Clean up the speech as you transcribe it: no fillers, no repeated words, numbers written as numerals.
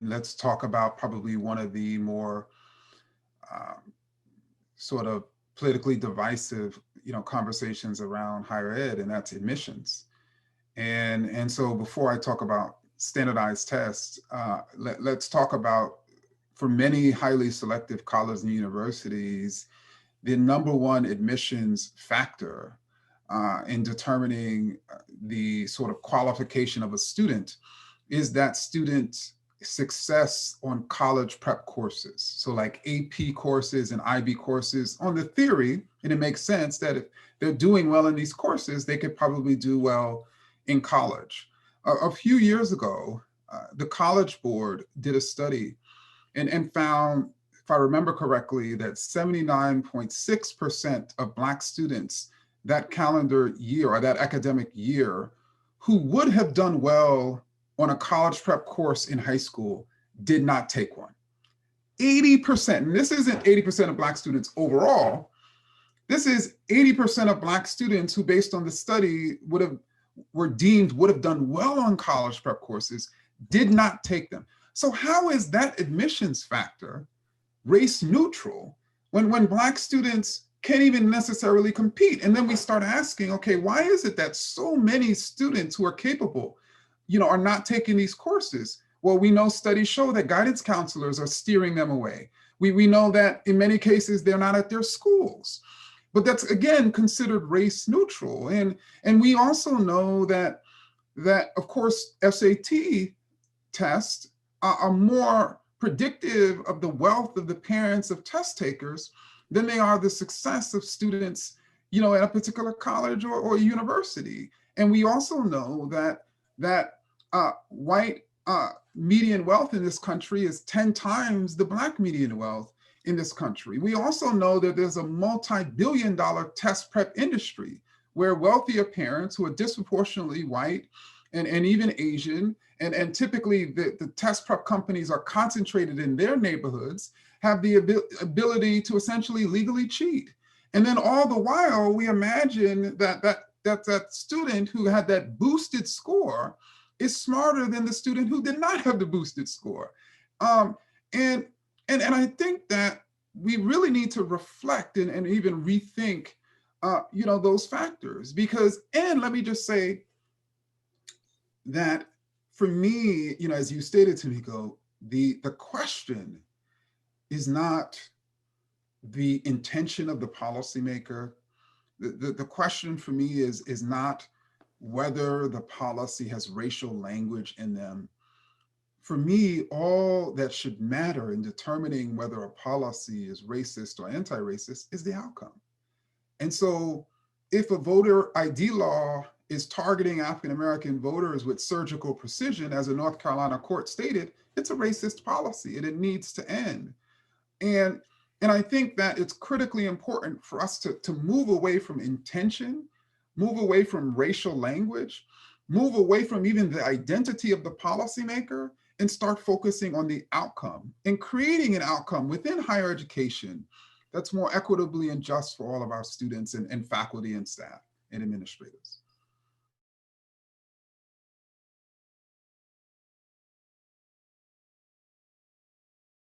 let's talk about probably one of the more sort of politically divisive, conversations around higher ed, and that's admissions. And so before I talk about standardized tests, let's talk about, for many highly selective colleges and universities, the number one admissions factor in determining the sort of qualification of a student is that student success on college prep courses. So like AP courses and IB courses, on the theory, and it makes sense that if they're doing well in these courses, they could probably do well in college. A few years ago, the College Board did a study and found, if I remember correctly, that 79.6% of Black students that calendar year or that academic year who would have done well on a college prep course in high school did not take one. 80%, and this isn't 80% of Black students overall, this is 80% of Black students who, based on the study, would have done well on college prep courses, did not take them. So how is that admissions factor race neutral when Black students can't even necessarily compete? And then we start asking, okay, why is it that so many students who are capable, are not taking these courses? Well, we know studies show that guidance counselors are steering them away. We know that in many cases, they're not at their schools. But that's, again, considered race neutral. And we also know that of course, SAT tests are more predictive of the wealth of the parents of test takers than they are the success of students, at a particular college or university. And we also know that white median wealth in this country is 10 times the Black median wealth in this country. We also know that there's a multi-billion-dollar test prep industry where wealthier parents who are disproportionately white and even Asian, and typically the test prep companies are concentrated in their neighborhoods, have the ability to essentially legally cheat. And then all the while, we imagine that student who had that boosted score is smarter than the student who did not have the boosted score. And I think that we really need to reflect and even rethink, those factors. Because, and let me just say that for me, as you stated, Tamiko, the question is not the intention of the policymaker. The question for me is not whether the policy has racial language in them. For me, all that should matter in determining whether a policy is racist or anti-racist is the outcome. And so if a voter ID law is targeting African-American voters with surgical precision, as a North Carolina court stated, it's a racist policy and it needs to end. And I think that it's critically important for us to move away from intention, move away from racial language, move away from even the identity of the policymaker, and start focusing on the outcome and creating an outcome within higher education that's more equitably and just for all of our students and faculty and staff and administrators.